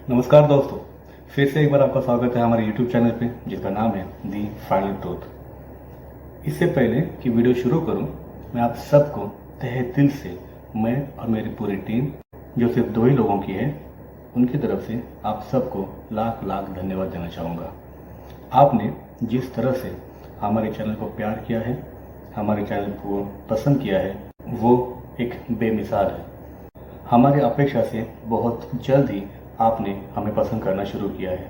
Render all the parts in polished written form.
नमस्कार दोस्तों, फिर से एक बार आपका स्वागत है हमारे YouTube चैनल पे जिसका नाम है दी फाइनल ट्रूथ। इससे पहले कि वीडियो शुरू करूं, मैं आप सबको तहे दिल से मैं और मेरी पूरी टीम जो सिर्फ 2 ही लोगों की है उनकी तरफ से आप सबको लाख लाख धन्यवाद देना चाहूँगा। आपने जिस तरह से हमारे चैनल को प्यार किया है, हमारे चैनल को पसंद किया है, वो एक बेमिसाल है। हमारी अपेक्षा से बहुत जल्द ही आपने हमें पसंद करना शुरू किया है।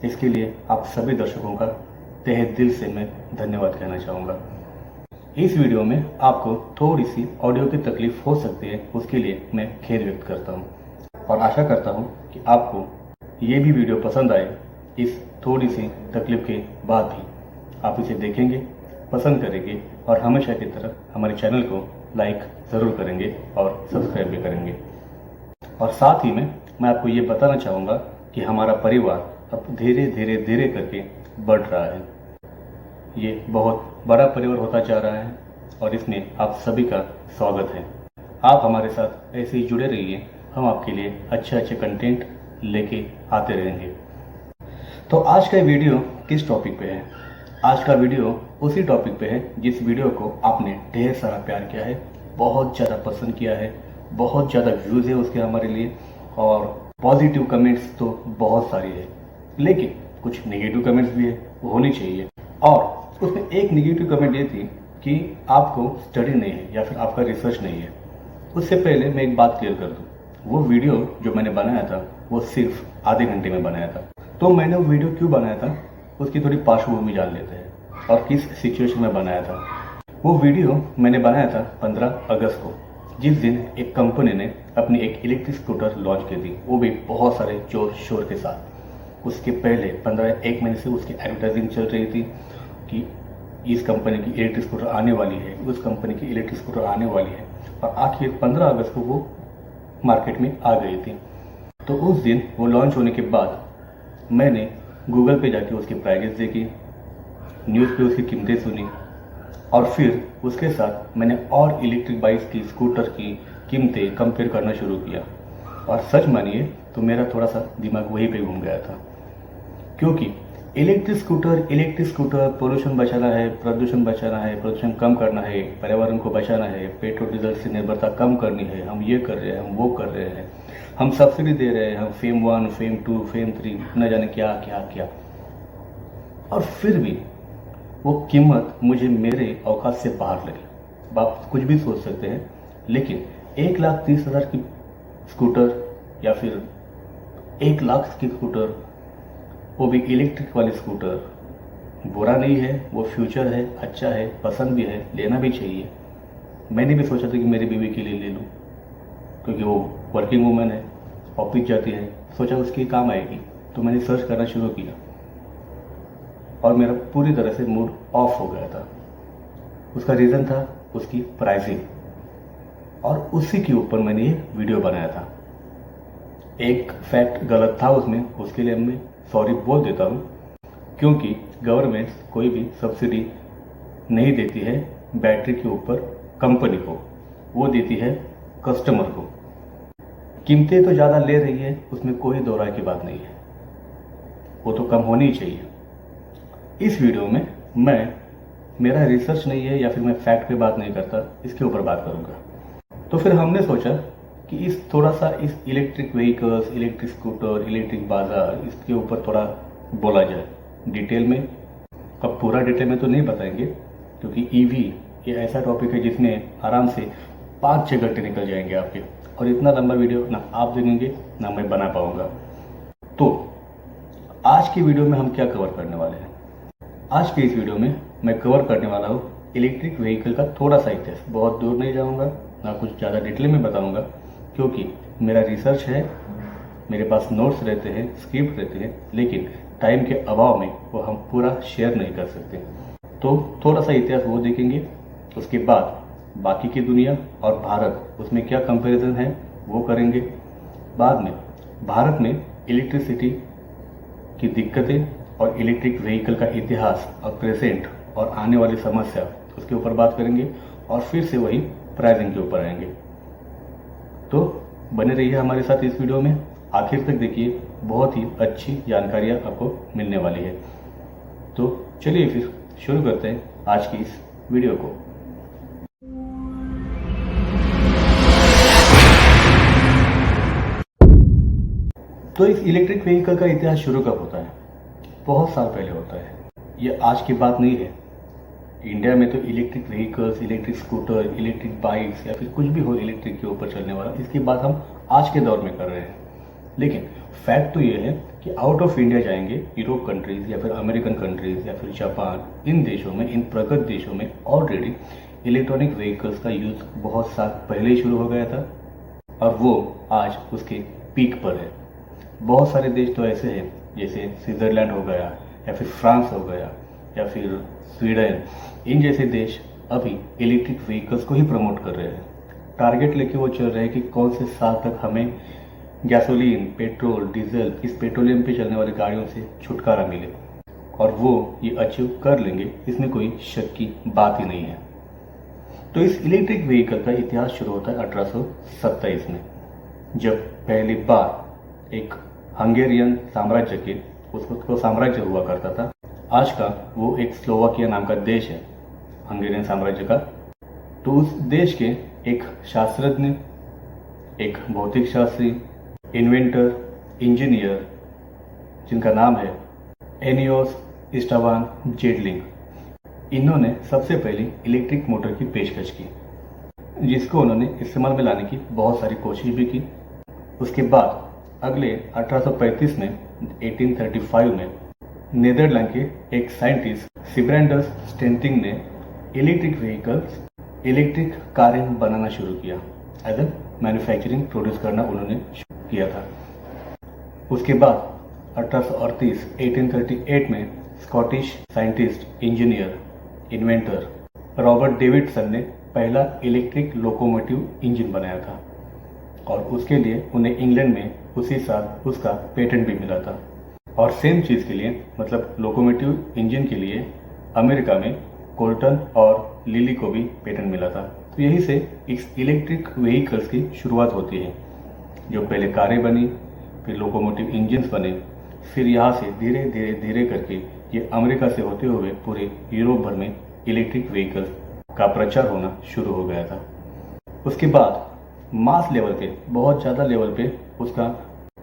इसके लिए आप सभी दर्शकों का तहे दिल से मैं धन्यवाद कहना चाहूँगा। इस वीडियो में आपको थोड़ी सी ऑडियो की तकलीफ हो सकती है, उसके लिए मैं खेद व्यक्त करता हूँ और आशा करता हूँ कि आपको ये भी वीडियो पसंद आए। इस थोड़ी सी तकलीफ के बाद भी आप इसे देखेंगे, पसंद करेंगे और हमेशा की तरह हमारे चैनल को लाइक ज़रूर करेंगे और सब्सक्राइब भी करेंगे। और साथ ही में मैं आपको ये बताना चाहूँगा कि हमारा परिवार अब धीरे धीरे करके बढ़ रहा है। ये बहुत बड़ा परिवार होता जा रहा है और इसमें आप सभी का स्वागत है। आप हमारे साथ ऐसे ही जुड़े रहिए, हम आपके लिए अच्छे कंटेंट लेके आते रहेंगे। तो आज का वीडियो किस टॉपिक पे है? आज का वीडियो उसी टॉपिक पे है जिस वीडियो को आपने ढेर सारा प्यार किया है, बहुत ज़्यादा पसंद किया है, बहुत ज़्यादा व्यूज़ है उसके हमारे लिए और पॉजिटिव कमेंट्स तो बहुत सारी है, लेकिन कुछ नेगेटिव कमेंट्स भी है, वो होनी चाहिए। और उसमें एक नेगेटिव कमेंट ये थी कि आपको स्टडी नहीं है या फिर आपका रिसर्च नहीं है। उससे पहले मैं एक बात क्लियर कर दूं, वो वीडियो जो मैंने बनाया था वो सिर्फ आधे घंटे में बनाया था। तो मैंने वो वीडियो क्यों बनाया था उसकी थोड़ी पार्श्वभूमि जान लेते हैं और किस सिचुएशन में बनाया था। वो वीडियो मैंने बनाया था 15 अगस्त को, जिस दिन एक कंपनी ने अपनी एक इलेक्ट्रिक स्कूटर लॉन्च की थी, वो भी बहुत सारे जोर शोर के साथ। उसके पहले 1 महीने से उसकी एडवर्टाइजिंग चल रही थी कि इस कंपनी की इलेक्ट्रिक स्कूटर आने वाली है, उस कंपनी की इलेक्ट्रिक स्कूटर आने वाली है, और आखिर 15 अगस्त को वो मार्केट में आ गई थी। तो उस दिन वो लॉन्च होने के बाद मैंने गूगल पे जाके उसकी प्राइजेस देखी, न्यूज़ पे उसकी कीमतें सुनी और फिर उसके साथ मैंने और इलेक्ट्रिक बाइक्स की, स्कूटर की कीमतें कंपेयर करना शुरू किया। और सच मानिए तो मेरा थोड़ा सा दिमाग वहीं पे घूम गया था, क्योंकि इलेक्ट्रिक स्कूटर पोल्यूशन बचाना है, प्रदूषण बचाना है, प्रदूषण कम करना है, पर्यावरण को बचाना है, पेट्रोल डीजल से निर्भरता कम करनी है, हम ये कर रहे हैं, हम वो कर रहे हैं, हम सब्सिडी दे रहे हैं, हम फेम 1, फेम 2, फेम 3 न जाने क्या क्या क्या। और फिर भी वो कीमत मुझे मेरे औकात से बाहर लगी। आप कुछ भी सोच सकते हैं, लेकिन 1,30,000 की स्कूटर या फिर 1 लाख की स्कूटर, वो भी इलेक्ट्रिक वाली स्कूटर, बुरा नहीं है, वो फ्यूचर है, अच्छा है, पसंद भी है, लेना भी चाहिए। मैंने भी सोचा था कि मेरी बीवी के लिए ले लूँ, क्योंकि वो वर्किंग वूमेन है, ऑफिस जाती है, सोचा उसकी काम आएगी। तो मैंने सर्च करना शुरू किया और मेरा पूरी तरह से मूड ऑफ हो गया था। उसका रीज़न था उसकी प्राइसिंग, और उसी के ऊपर मैंने ये वीडियो बनाया था। एक फैक्ट गलत था उसमें, उसके लिए मैं सॉरी बोल देता हूँ, क्योंकि गवर्नमेंट कोई भी सब्सिडी नहीं देती है बैटरी के ऊपर कंपनी को, वो देती है कस्टमर को। कीमतें तो ज़्यादा ले रही है, उसमें कोई दो राय की बात नहीं है, वो तो कम होनी ही चाहिए। इस वीडियो में मेरा रिसर्च नहीं है या फिर मैं फैक्ट पे बात नहीं करता, इसके ऊपर बात करूँगा। तो फिर हमने सोचा कि इस electric vehicles, electric scooter, electric बाजार, इसके ऊपर थोड़ा बोला जाए डिटेल में। अब पूरा डिटेल में तो नहीं बताएंगे, क्योंकि ईवी ये ऐसा टॉपिक है जिसमें आराम से 5-6 घंटे निकल जाएंगे आपके, और इतना लंबा वीडियो ना आप देखेंगे ना मैं बना पाऊंगा। तो आज की वीडियो में हम क्या कवर करने वाले हैं? आज के इस वीडियो में मैं कवर करने वाला हूँ इलेक्ट्रिक व्हीकल का थोड़ा सा इतिहास। बहुत दूर नहीं जाऊँगा, ना कुछ ज़्यादा डिटेल में बताऊँगा, क्योंकि मेरा रिसर्च है, मेरे पास नोट्स रहते हैं, स्क्रिप्ट रहते हैं, लेकिन टाइम के अभाव में वो हम पूरा शेयर नहीं कर सकते। तो थोड़ा सा इतिहास वो देखेंगे, उसके बाद बाकी की दुनिया और भारत, उसमें क्या कंपैरिजन है वो करेंगे। बाद में भारत में इलेक्ट्रिसिटी की दिक्कतें और इलेक्ट्रिक व्हीकल का इतिहास और प्रेजेंट और आने वाली समस्या, उसके ऊपर बात करेंगे, और फिर से वही प्राइसिंग के ऊपर आएंगे। तो बने रहिए हमारे साथ इस वीडियो में। आखिर तक देखिए, बहुत ही अच्छी जानकारियाँ आपको मिलने वाली है। तो चलिए फिर शुरू करते हैं आज की इस वीडियो को। तो इस इलेक्ट्रिक व्हीकल का इतिहास शुरू कब होता है? बहुत साल पहले होता है। ये आज की बात नहीं है। इंडिया में तो electric vehicles, electric scooter, electric bikes या फिर कुछ भी हो इलेक्ट्रिक के ऊपर चलने वाला, इसकी बात हम आज के दौर में कर रहे हैं। लेकिन फैक्ट तो ये है कि आउट ऑफ इंडिया जाएंगे, यूरोप कंट्रीज या फिर अमेरिकन कंट्रीज या फिर जापान, इन देशों में, इन प्रगत देशों में ऑलरेडी इलेक्ट्रॉनिक व्हीकल्स का यूज बहुत साल पहले ही शुरू हो गया था और वो आज उसके पीक पर है। बहुत सारे देश तो ऐसे हैं जैसे स्विट्जरलैंड हो गया या फिर फ्रांस हो गया या फिर स्वीडन, इन जैसे देश अभी इलेक्ट्रिक व्हीकल्स को ही प्रमोट कर रहे हैं। टारगेट लेके वो चल रहे हैं कि कौन से साल तक हमें गैसोलीन, पेट्रोल, डीजल, इस पेट्रोलियम पे चलने वाली गाड़ियों से छुटकारा मिले, और वो ये अचीव कर लेंगे, इसमें कोई शक की बात ही नहीं है। तो इस इलेक्ट्रिक व्हीकल का इतिहास शुरू होता है 1827 में, जब पहली बार एक हंगेरियन साम्राज्य के, उस वक्त को साम्राज्य हुआ करता था, आज का वो एक स्लोवाकिया नाम का देश है हंगेरियन साम्राज्य का। तो उस देश के एक शास्त्रज्ञ, एक भौतिक शास्त्री, इन्वेंटर, इंजीनियर, जिनका नाम है एनियोस इस्टाबान जेडलिंग, इन्होंने सबसे पहले इलेक्ट्रिक मोटर की पेशकश की, जिसको उन्होंने इस्तेमाल में लाने की बहुत सारी कोशिश भी की। उसके बाद अगले 1835 में, 1835 में नीदरलैंड के एक साइंटिस्ट सिब्रांडस स्टेंटिंग ने इलेक्ट्रिक व्हीकल्स, इलेक्ट्रिक कारें बनाना शुरू किया। एज ए मैन्युफैक्चरिंग प्रोड्यूस करना उन्होंने किया था। उसके बाद 1838, 1838 में Scottish scientist, engineer, inventor Robert Davidson ने पहला इलेक्ट्रिक लोकोमोटिव इंजन बनाया था और उसके लिए उन्हें इंग्लैंड में उसी साल उसका पेटेंट भी मिला था। और सेम चीज़ के लिए, मतलब लोकोमोटिव इंजन के लिए, अमेरिका में कोल्टन और लिली को भी पेटेंट मिला था। तो यही से इस इलेक्ट्रिक व्हीकल्स की शुरुआत होती है, जो पहले कारें बनी, फिर लोकोमोटिव इंजन्स बने, फिर यहाँ से धीरे धीरे धीरे करके ये अमेरिका से होते हुए पूरे यूरोप भर में इलेक्ट्रिक व्हीकल्स का प्रचार होना शुरू हो गया था। उसके बाद मास लेवल पे, बहुत ज़्यादा लेवल पे उसका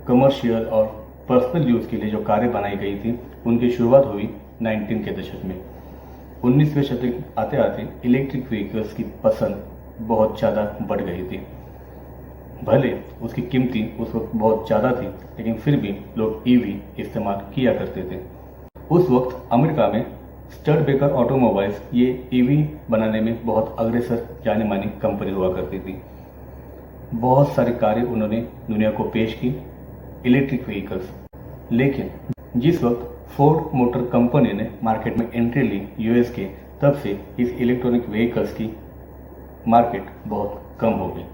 कमर्शियल और पर्सनल यूज़ के लिए जो कारें बनाई गई थी, उनकी शुरुआत हुई 19 के दशक में। 19वें शतक आते आते इलेक्ट्रिक व्हीकल्स की पसंद बहुत ज़्यादा बढ़ गई थी। भले उसकी कीमती उस वक्त बहुत ज़्यादा थी, लेकिन फिर भी लोग ईवी इस्तेमाल किया करते थे। उस वक्त अमेरिका में स्टडबेकर ऑटोमोबाइल्स ये ईवी बनाने में बहुत अग्रसर जाने मानी कंपनी हुआ करती थी। बहुत सारी कारें उन्होंने दुनिया को पेश की, इलेक्ट्रिक व्हीकल्स। लेकिन जिस वक्त फोर्ड मोटर कंपनी ने मार्केट में एंट्री ली यूएस के, तब से इस इलेक्ट्रॉनिक व्हीकल्स की मार्केट बहुत कम हो गई।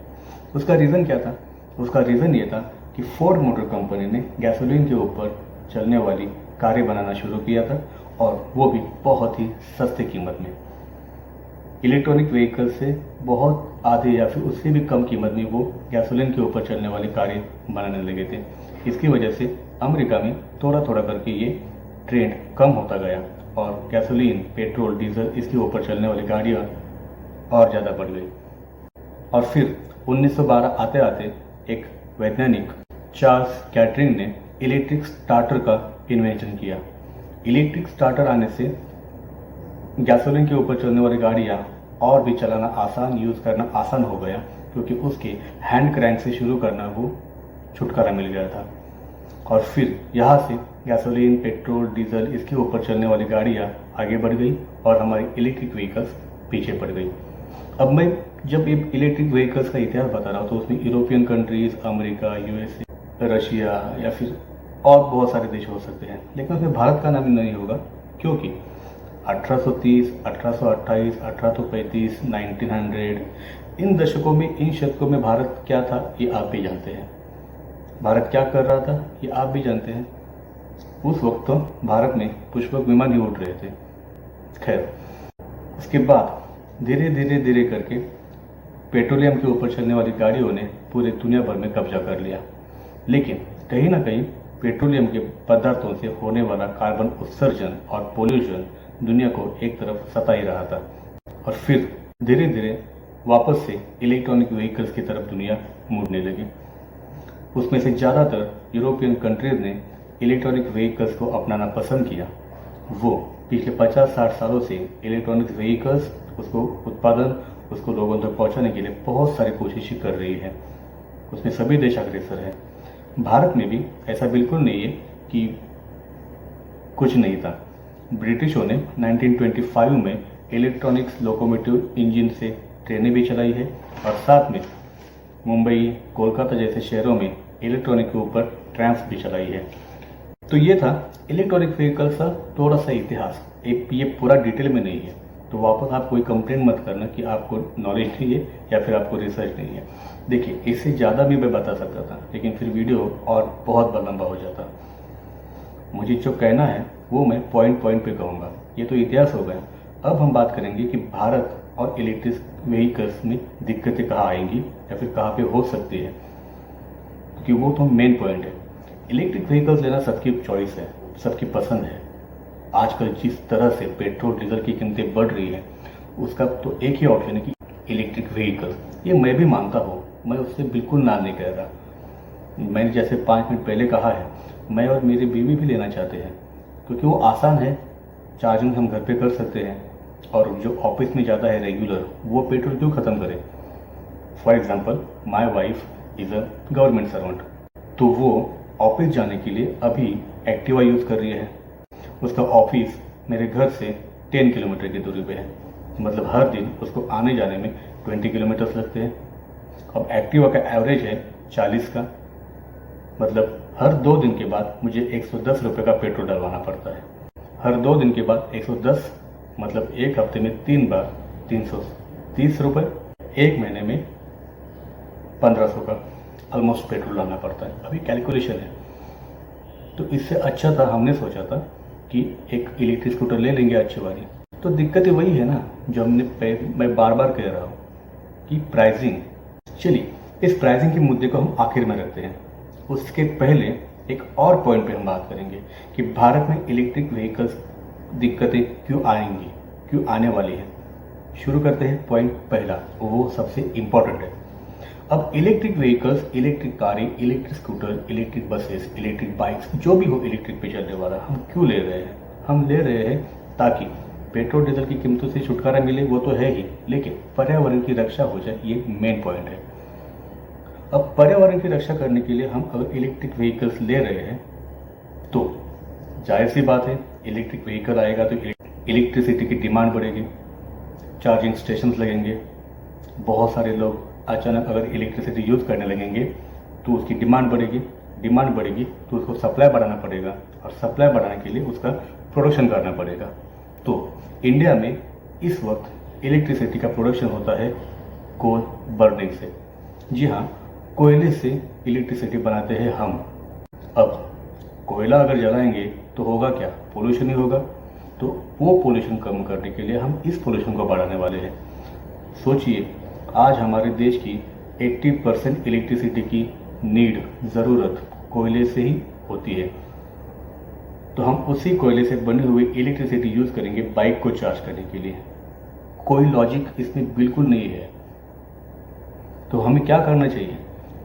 उसका रीज़न क्या था? उसका रीज़न ये था कि फोर्ड मोटर कंपनी ने गैसोलीन के ऊपर चलने वाली कारें बनाना शुरू किया था, और वो भी बहुत ही सस्ते कीमत में। इलेक्ट्रॉनिक व्हीकल से बहुत आधे या फिर उससे भी कम कीमत में वो गैसोलीन के ऊपर चलने वाली कारें बनाने लगे थे। इसकी वजह से अमेरिका में थोड़ा थोड़ा करके ये ट्रेंड कम होता गया और गैसोलीन, पेट्रोल, डीजल, इसके ऊपर चलने वाली गाड़ियाँ और ज़्यादा बढ़ गई। और फिर 1912 आते आते एक वैज्ञानिक चार्ल्स कैटरिंग ने इलेक्ट्रिक स्टार्टर का इन्वेंशन किया। इलेक्ट्रिक स्टार्टर आने से गैसोलीन के ऊपर चलने वाली गाड़ियाँ और भी चलाना आसान, यूज़ करना आसान हो गया, क्योंकि उसके हैंड क्रैंक से शुरू करना वो छुटकारा मिल गया था। और फिर यहाँ से गैसोलीन, पेट्रोल, डीजल, इसके ऊपर चलने वाली गाड़ियाँ आगे बढ़ गई और हमारी इलेक्ट्रिक व्हीकल्स पीछे पड़ गई। अब मैं जब ये इलेक्ट्रिक व्हीकल्स का इतिहास बता रहा हूँ, तो उसमें European countries, America, USA, Russia या फिर और बहुत सारे देश हो सकते हैं, लेकिन उसमें भारत का नाम नहीं होगा, क्योंकि 1830, 1828, 1835, 1900, इन दशकों में, इन शतकों में भारत क्या था ये आप भी जानते हैं। भारत क्या कर रहा था ये आप भी जानते हैं। उस वक्त तो भारत में पुष्पक विमान ही उड़ रहे थे। खैर, उसके बाद धीरे धीरे धीरे करके पेट्रोलियम के ऊपर चलने वाली गाड़ियों ने पूरे दुनिया भर में कब्जा कर लिया। लेकिन कहीं ना कहीं पेट्रोलियम के पदार्थों से होने वाला कार्बन उत्सर्जन और पोल्यूशन दुनिया को एक तरफ सता ही रहा था, और फिर धीरे धीरे वापस से इलेक्ट्रॉनिक व्हीकल्स की तरफ दुनिया मुड़ने लगी। उसमें से ज़्यादातर यूरोपियन कंट्रीज ने इलेक्ट्रॉनिक व्हीकल्स को अपनाना पसंद किया। वो पिछले 50-60 सालों से इलेक्ट्रॉनिक व्हीकल्स उसको उत्पादन उसको लोगों तक पहुंचाने के लिए बहुत सारी कोशिशें कर रही है। उसमें सभी देश अग्रसर हैं। भारत में भी ऐसा बिल्कुल नहीं है कि कुछ नहीं था। ब्रिटिशों ने 1925 में इलेक्ट्रॉनिक्स लोकोमोटिव इंजन से ट्रेनें भी चलाई है, और साथ में मुंबई, कोलकाता जैसे शहरों में इलेक्ट्रॉनिक के ऊपर ट्रैम्स भी चलाई है। तो ये था इलेक्ट्रॉनिक व्हीकल्स का थोड़ा सा इतिहास। ये पूरा डिटेल में नहीं है, तो वापस आप कोई कंप्लेन मत करना कि आपको नॉलेज नहीं है या फिर आपको रिसर्च नहीं है। देखिए, इससे ज़्यादा भी मैं बता सकता था, लेकिन फिर वीडियो और बहुत लंबा हो जाता। मुझे जो कहना है वो मैं पॉइंट पॉइंट पे कहूँगा। ये तो इतिहास हो गया। अब हम बात करेंगे कि भारत और इलेक्ट्रिक व्हीकल्स में दिक्कतें कहाँ आएंगी या फिर कहाँ पे हो सकती है, क्योंकि वो तो मेन पॉइंट है। इलेक्ट्रिक व्हीकल्स लेना सबकी चॉइस है, सबकी पसंद है। आजकल जिस तरह से पेट्रोल डीजल की कीमतें बढ़ रही है, उसका तो एक ही ऑप्शन है कि इलेक्ट्रिक व्हीकल। ये मैं भी मानता हूँ, मैं उससे बिल्कुल ना नहीं कह रहा। मैंने जैसे 5 मिनट पहले कहा है, मैं और मेरी बीवी भी लेना चाहते हैं, क्योंकि वो आसान है, चार्जिंग हम घर पे कर सकते हैं, और जो ऑफिस में जाता है रेगुलर, वो पेट्रोल क्यों ख़त्म करे। For example, my wife is a government servant, तो वो ऑफिस जाने के लिए अभी एक्टिवा यूज़ कर रही है। उसका ऑफिस मेरे घर से 10 किलोमीटर की दूरी पे है, मतलब हर दिन उसको आने जाने में 20 किलोमीटर्स लगते हैं। अब एक्टिवा का एवरेज है 40 का, मतलब हर 2 दिन के बाद मुझे 110 रुपये का पेट्रोल डलवाना पड़ता है। हर 2 दिन के बाद 110, मतलब एक हफ्ते में 3 बार 330 रुपये, एक महीने में 1500 का ऑलमोस्ट पेट्रोल डालना पड़ता है। अभी कैलकुलेशन है। तो इससे अच्छा था, हमने सोचा था कि एक इलेक्ट्रिक स्कूटर ले लेंगे अच्छी वाली। तो दिक्कत वही है ना जो मैं बार बार कह रहा हूँ कि प्राइसिंग। चलिए, इस प्राइसिंग के मुद्दे को हम आखिर में रखते हैं। उसके पहले एक और पॉइंट पे हम बात करेंगे कि भारत में इलेक्ट्रिक व्हीकल्स दिक्कतें क्यों आएंगी, क्यों आने वाली है। शुरू करते हैं पॉइंट पहला, वो सबसे इम्पोर्टेंट है। अब इलेक्ट्रिक व्हीकल्स, इलेक्ट्रिक कारें, electric scooter, electric buses, electric bikes, जो भी हो इलेक्ट्रिक पे चलने वाला, हम क्यों ले रहे हैं? हम ले रहे हैं ताकि पेट्रोल डीजल की कीमतों से छुटकारा मिले, वो तो है ही, लेकिन पर्यावरण की रक्षा हो जाए, ये मेन पॉइंट है। अब पर्यावरण की रक्षा करने के लिए हम अगर इलेक्ट्रिक व्हीकल्स ले रहे हैं, तो जाहिर सी बात है, इलेक्ट्रिक व्हीकल आएगा तो इलेक्ट्रिसिटी की डिमांड बढ़ेगी, चार्जिंग स्टेशंस लगेंगे, बहुत सारे लोग अचानक अगर इलेक्ट्रिसिटी यूज़ करने लगेंगे तो उसकी डिमांड बढ़ेगी, डिमांड बढ़ेगी तो उसको सप्लाई बढ़ाना पड़ेगा, और सप्लाई बढ़ाने के लिए उसका प्रोडक्शन करना पड़ेगा। तो इंडिया में इस वक्त इलेक्ट्रिसिटी का प्रोडक्शन होता है कोल बर्निंग से। जी हाँ, कोयले से इलेक्ट्रिसिटी बनाते हैं हम। अब कोयला अगर जलाएंगे तो होगा क्या? पोल्यूशन ही होगा। तो वो पोल्यूशन कम करने के लिए हम इस पोल्यूशन को बढ़ाने वाले हैं। सोचिए, आज हमारे देश की 80% इलेक्ट्रिसिटी की नीड, ज़रूरत कोयले से ही होती है। तो हम उसी कोयले से बनी हुई इलेक्ट्रिसिटी यूज़ करेंगे बाइक को चार्ज करने के लिए। कोई लॉजिक इसमें बिल्कुल नहीं है। तो हमें क्या करना चाहिए?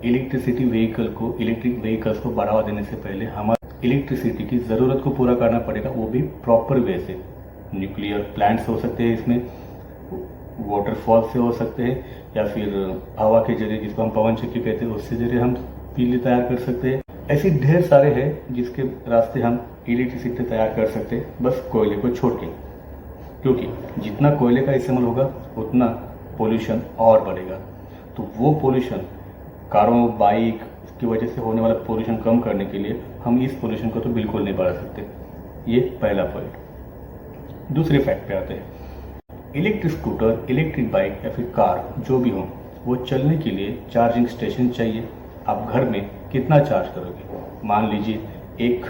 इलेक्ट्रिसिटी इलेक्ट्रिक व्हीकल्स को बढ़ावा देने से पहले हमारी इलेक्ट्रिसिटी की ज़रूरत को पूरा करना पड़ेगा, वो भी प्रॉपर वे से। न्यूक्लियर प्लांट्स हो सकते हैं, इसमें वाटरफॉल से हो सकते हैं, या फिर हवा के जरिए, जिसको हम पवन चक्की कहते हैं, उससे जरिए हम बिजली तैयार कर सकते हैं। ऐसे ढेर सारे हैं जिसके रास्ते हम इलेक्ट्रिसिटी तैयार कर सकते हैं, बस कोयले को छोड़ के। क्योंकि जितना कोयले का इस्तेमाल होगा उतना पोल्यूशन और बढ़ेगा। तो वो पोल्यूशन, कारों, बाइक की वजह से होने वाला पोल्यूशन कम करने के लिए हम इस पोल्यूशन को तो बिल्कुल नहीं बढ़ा सकते। ये पहला पॉइंट। दूसरे फैक्ट पे आते हैं। इलेक्ट्रिक स्कूटर, इलेक्ट्रिक बाइक या फिर कार जो भी हो, वो चलने के लिए चार्जिंग स्टेशन चाहिए। आप घर में कितना चार्ज करोगे? मान लीजिए एक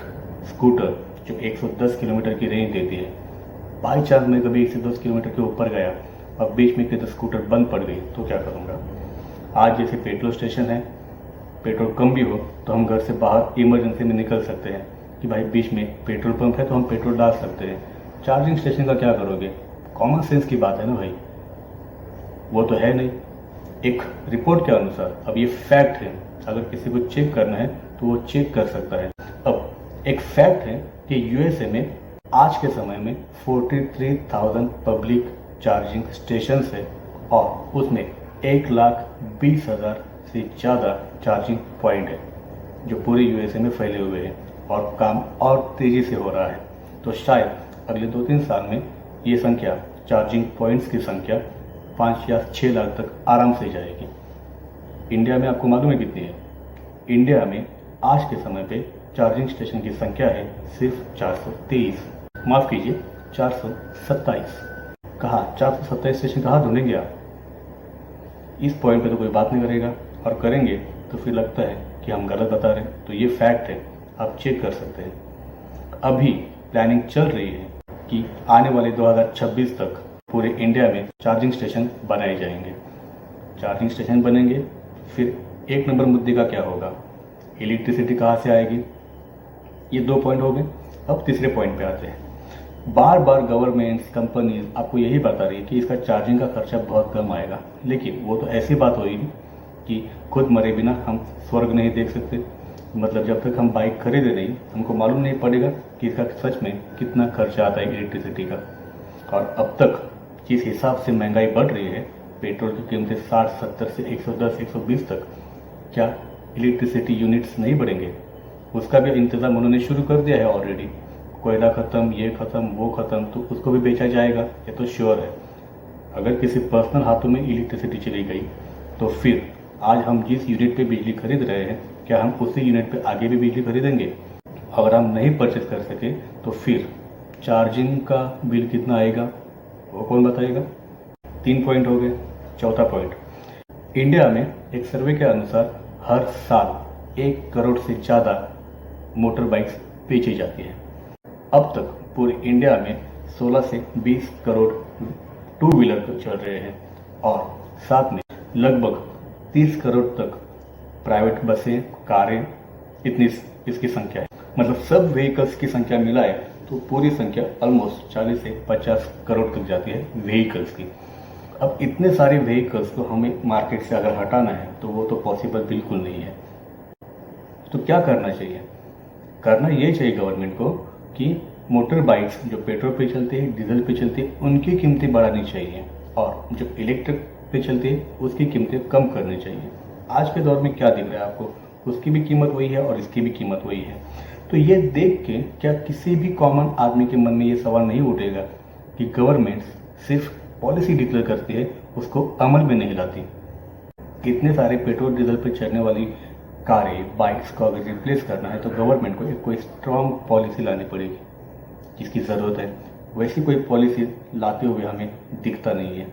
स्कूटर जो 110 किलोमीटर की रेंज देती है, बाई चांस मैं कभी 110 किलोमीटर के ऊपर गया और बीच में किधर स्कूटर बंद पड़ गई तो क्या करूँगा? आज जैसे पेट्रोल स्टेशन है, पेट्रोल कम भी हो तो हम घर से बाहर इमरजेंसी में निकल सकते हैं कि भाई बीच में पेट्रोल पंप है तो हम पेट्रोल डाल सकते हैं। चार्जिंग स्टेशन का क्या करोगे? कॉमन सेंस की बात है ना भाई, वो तो है नहीं। एक रिपोर्ट के अनुसार, अब ये फैक्ट है, अगर किसी को चेक करना है तो वो चेक कर सकता है। अब एक फैक्ट है कि यूएसए में आज के समय में 43,000 पब्लिक चार्जिंग स्टेशन है और उसमें 1,20,000 से ज़्यादा चार्जिंग पॉइंट है जो पूरे यूएसए में फैले हुए हैं और काम और तेज़ी से हो रहा है। तो शायद अगले 2-3 साल में ये संख्या, चार्जिंग पॉइंट्स की संख्या 5 या 6 लाख तक आराम से जाएगी। इंडिया में आपको मालूम है कितनी है? इंडिया में आज के समय पे चार्जिंग स्टेशन की संख्या है सिर्फ 423, माफ़ कीजिए 427। कहाँ 427 स्टेशन कहाँ ढूंढेंगे आप? इस पॉइंट पे तो कोई बात नहीं करेगा, और करेंगे तो फिर लगता है कि हम गलत बता रहे हैं। तो ये फैक्ट है, आप चेक कर सकते हैं। अभी प्लानिंग चल रही है कि आने वाले 2026 तक पूरे इंडिया में चार्जिंग स्टेशन बनाए जाएंगे। चार्जिंग स्टेशन बनेंगे, फिर एक नंबर मुद्दे का क्या होगा? इलेक्ट्रिसिटी कहाँ से आएगी? ये 2 पॉइंट हो गए। अब तीसरे पॉइंट पे आते हैं। बार बार गवर्नमेंट्स, कंपनीज आपको यही बता रही है कि इसका चार्जिंग का खर्चा बहुत कम आएगा, लेकिन वो तो ऐसी बात होगी कि खुद मरे बिना हम स्वर्ग नहीं देख सकते। मतलब जब तक हम बाइक खरीदे नहीं, हमको मालूम नहीं पड़ेगा कि इसका सच में कितना खर्चा आता है इलेक्ट्रिसिटी का। और अब तक जिस हिसाब से महंगाई बढ़ रही है, पेट्रोल की कीमतें 60, 70 से 110, 120 तक, क्या इलेक्ट्रिसिटी यूनिट्स नहीं बढ़ेंगे? उसका भी इंतज़ाम उन्होंने शुरू कर दिया है ऑलरेडी। कोयला ख़त्म, ये ख़त्म, वो ख़त्म, तो उसको भी बेचा जाएगा, ये तो श्योर है। अगर किसी पर्सनल हाथों में इलेक्ट्रिसिटी चली गई तो फिर आज हम जिस यूनिट पे बिजली खरीद रहे हैं, क्या हम उसी यूनिट पे आगे भी बिजली खरीदेंगे? अगर हम नहीं परचेज कर सके तो फिर चार्जिंग का बिल कितना आएगा, वो कौन बताएगा? 3 पॉइंट हो गए। चौथा पॉइंट, इंडिया में एक सर्वे के अनुसार हर साल 1 करोड़ से ज़्यादा मोटर बाइक्स बेची जाती है। अब तक पूरे इंडिया में 16 से 20 करोड़ 2 व्हीलर चल रहे हैं और साथ में लगभग 30 करोड़ तक प्राइवेट बसें, कारें, इतनी इसकी संख्या है। मतलब सब व्हीकल्स की संख्या मिलाए तो पूरी संख्या ऑलमोस्ट 40 से 50 करोड़ तक जाती है व्हीकल्स की। अब इतने सारे व्हीकल्स को हमें मार्केट से अगर हटाना है तो वो तो पॉसिबल बिल्कुल नहीं है। तो क्या करना चाहिए? करना ये चाहिए गवर्नमेंट को कि मोटर बाइक्स जो पेट्रोल पे चलती है, डीजल पे चलती है, उनकी कीमतें बढ़ानी चाहिए और जो इलेक्ट्रिक पे चलती है उसकी कीमतें कम करनी चाहिए। आज के दौर में क्या दिख रहा है आपको? उसकी भी कीमत वही है और इसकी भी कीमत वही है। तो ये देख के क्या किसी भी कॉमन आदमी के मन में ये सवाल नहीं उठेगा कि गवर्नमेंट सिर्फ पॉलिसी डिक्लेयर करती है, उसको अमल में नहीं लाती? इतने सारे पेट्रोल डीजल पे चलने वाली कारें, बाइक्स को अगर रिप्लेस करना है तो गवर्नमेंट को एक कोई स्ट्रॉन्ग पॉलिसी लानी पड़ेगी, जिसकी ज़रूरत है। वैसी कोई पॉलिसी लाते हुए हमें दिखता नहीं है।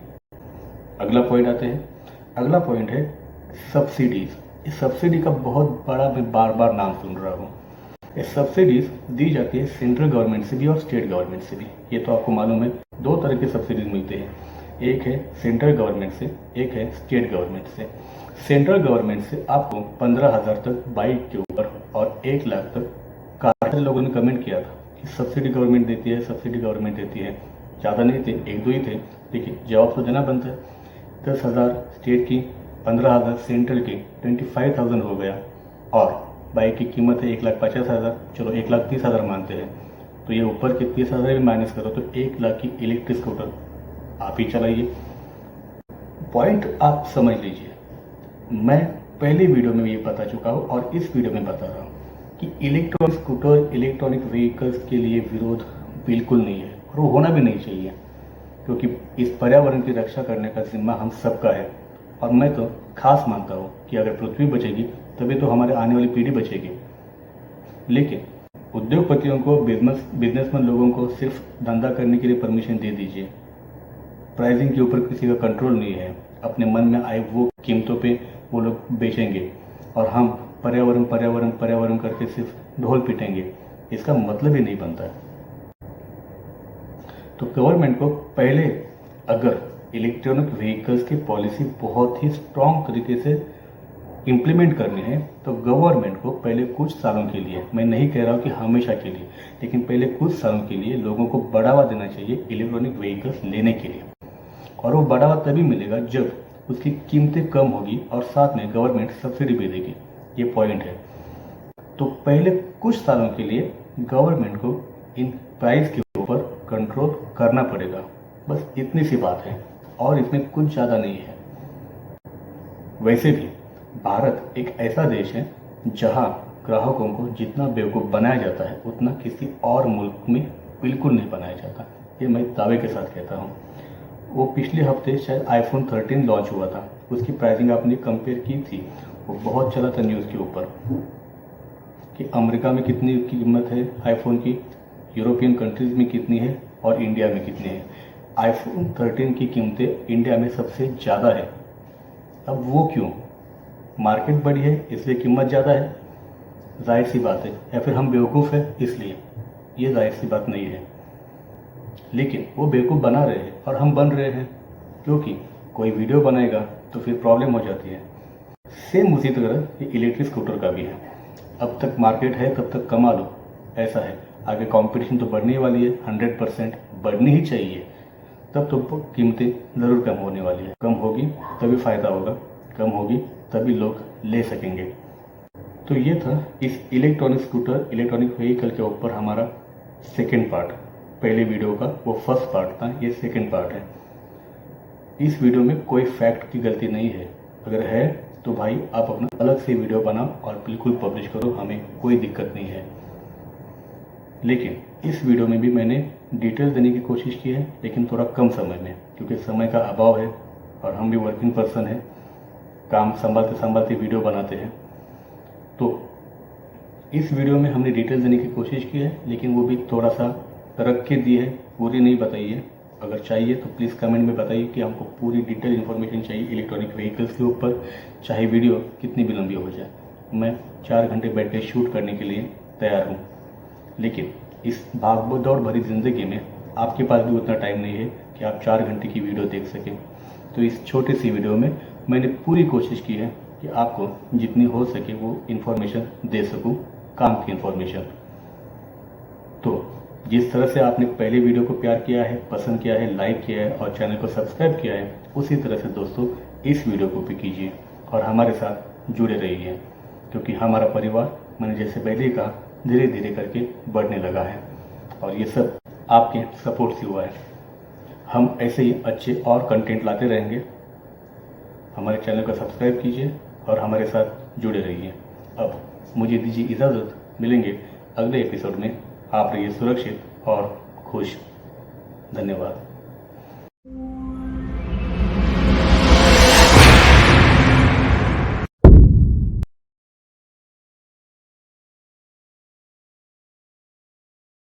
अगला पॉइंट आते हैं। अगला पॉइंट है सब्सिडीज। इस सब्सिडी का बहुत बड़ा मैं बार बार नाम सुन रहा हूँ। ये सब्सिडीज दी जाती है सेंट्रल गवर्नमेंट से भी और स्टेट गवर्नमेंट से भी। ये तो आपको मालूम है, 2 तरह के सब्सिडीज मिलते हैं, एक है सेंट्रल गवर्नमेंट से, एक है स्टेट गवर्नमेंट से। सेंट्रल गवर्नमेंट से आपको 15,000 तक बाइक के ऊपर और 1 लाख तक कार। लोगों ने कमेंट किया था कि सब्सिडी गवर्नमेंट देती है, सब्सिडी गवर्नमेंट देती है। ज़्यादा नहीं थे, 1-2 ही थे, लेकिन जवाब तो देना बनता है। 10,000 स्टेट की, 15,000 सेंट्रल की, 25,000 हो गया और बाइक की कीमत है 1,50,000। चलो 1,30,000 मानते हैं, तो ये ऊपर के 30,000 भी माइनस करो तो 1 लाख की इलेक्ट्रिक स्कूटर आप ही चलाइए। पॉइंट आप समझ लीजिए। मैं पहले वीडियो में ये बता चुका हूँ और इस वीडियो में बता रहा हूँ कि इलेक्ट्रॉनिक स्कूटर, इलेक्ट्रॉनिक व्हीकल्स के लिए विरोध बिल्कुल नहीं है और वो होना भी नहीं चाहिए, क्योंकि इस पर्यावरण की रक्षा करने का जिम्मा हम सबका है। और मैं तो खास मानता हूँ कि अगर पृथ्वी बचेगी तभी तो हमारे आने वाली पीढ़ी बचेगी। लेकिन उद्योगपतियों को, बिजनेसमैन लोगों को सिर्फ धंधा करने के लिए परमिशन दे दीजिए। प्राइसिंग के ऊपर किसी का कंट्रोल नहीं है। अपने मन में आए वो कीमतों पे वो लोग बेचेंगे और हम पर्यावरण पर्यावरण पर्यावरण करके सिर्फ ढोल पीटेंगे। इसका मतलब ही नहीं बनता है। तो गवर्नमेंट को पहले अगर इलेक्ट्रॉनिक व्हीकल्स की पॉलिसी बहुत ही स्ट्रॉन्ग तरीके से इम्प्लीमेंट करने हैं तो गवर्नमेंट को पहले कुछ सालों के लिए, मैं नहीं कह रहा हूँ कि हमेशा के लिए, लेकिन पहले कुछ सालों के लिए लोगों को बढ़ावा देना चाहिए इलेक्ट्रॉनिक व्हीकल्स लेने के लिए। और वो बढ़ावा तभी मिलेगा जब उसकी कीमतें कम होगी और साथ में गवर्नमेंट सब्सिडी भी देगी। ये पॉइंट है। तो पहले कुछ सालों के लिए गवर्नमेंट को इन प्राइस के ऊपर कंट्रोल करना पड़ेगा। बस इतनी सी बात है और इसमें कुछ ज़्यादा नहीं है। वैसे भी भारत एक ऐसा देश है जहां ग्राहकों को जितना बेवकूफ़ बनाया जाता है उतना किसी और मुल्क में बिल्कुल नहीं बनाया जाता। ये मैं दावे के साथ कहता हूँ। वो पिछले हफ्ते शायद आईफोन 13 लॉन्च हुआ था, उसकी प्राइसिंग आपने कंपेयर की थी, वो बहुत चला था न्यूज़ के ऊपर कि अमेरिका में कितनी कीमत है आईफोन की, यूरोपियन कंट्रीज़ में कितनी है और इंडिया में कितनी है। आईफोन 13 की कीमतें इंडिया में सबसे ज़्यादा है। अब वो क्यों? मार्केट बड़ी है इसलिए कीमत ज़्यादा है, जाहिर सी बात है, या फिर हम बेवकूफ़ हैं इसलिए? ये जाहिर सी बात नहीं है। लेकिन वो बेवकूफ़ बना रहे हैं और हम बन रहे हैं, क्योंकि कोई वीडियो बनाएगा तो फिर प्रॉब्लम हो जाती है। सेम उसी तरह ये इलेक्ट्रिक स्कूटर का भी है। अब तक मार्केट है तब तक कमा लो, ऐसा है। आगे कंपटीशन तो बढ़ने वाली है, 100% बढ़नी ही चाहिए, तब तो कीमतें ज़रूर कम होने वाली है। कम होगी तभी फ़ायदा होगा, कम होगी तभी लोग ले सकेंगे। तो ये था इस इलेक्ट्रॉनिक स्कूटर, इलेक्ट्रॉनिक व्हीकल के ऊपर हमारा सेकेंड पार्ट। पहले वीडियो का वो फर्स्ट पार्ट था, ये सेकेंड पार्ट है। इस वीडियो में कोई फैक्ट की गलती नहीं है। अगर है तो भाई आप अपना अलग से वीडियो बनाओ और बिल्कुल पब्लिश करो, हमें कोई दिक्कत नहीं है। लेकिन इस वीडियो में भी मैंने डिटेल देने की कोशिश की है, लेकिन थोड़ा कम समय में, क्योंकि समय का अभाव है और हम भी वर्किंग पर्सन हैं, काम संभालते संभालते वीडियो बनाते हैं। तो इस वीडियो में हमने डिटेल देने की कोशिश की है, लेकिन वो भी थोड़ा सा रख के दी है, पूरी नहीं बताई है। अगर चाहिए तो प्लीज़ कमेंट में बताइए कि हमको पूरी डिटेल इन्फॉर्मेशन चाहिए इलेक्ट्रॉनिक व्हीकल्स के ऊपर, चाहे वीडियो कितनी भी लंबी हो जाए। मैं 4 घंटे बैठ के शूट करने के लिए तैयार हूँ, लेकिन इस भाग दौड़ भरी ज़िंदगी में आपके पास भी उतना टाइम नहीं है कि आप 4 घंटे की वीडियो देख सकें। तो इस छोटी सी वीडियो में मैंने पूरी कोशिश की है कि आपको जितनी हो सके वो इन्फॉर्मेशन दे सकूँ, काम की इन्फॉर्मेशन। तो जिस तरह से आपने पहले वीडियो को प्यार किया है, पसंद किया है, लाइक किया है और चैनल को सब्सक्राइब किया है, उसी तरह से दोस्तों इस वीडियो को भी कीजिए और हमारे साथ जुड़े रहिए, क्योंकि हमारा परिवार, मैंने जैसे पहले ही कहा, धीरे धीरे करके बढ़ने लगा है और ये सब आपके सपोर्ट से हुआ है। हम ऐसे ही अच्छे और कंटेंट लाते रहेंगे। हमारे चैनल को सब्सक्राइब कीजिए और हमारे साथ जुड़े रहिए। अब मुझे दीजिए इजाज़त, मिलेंगे अगले एपिसोड में। आप रहिए सुरक्षित और खुश। धन्यवाद।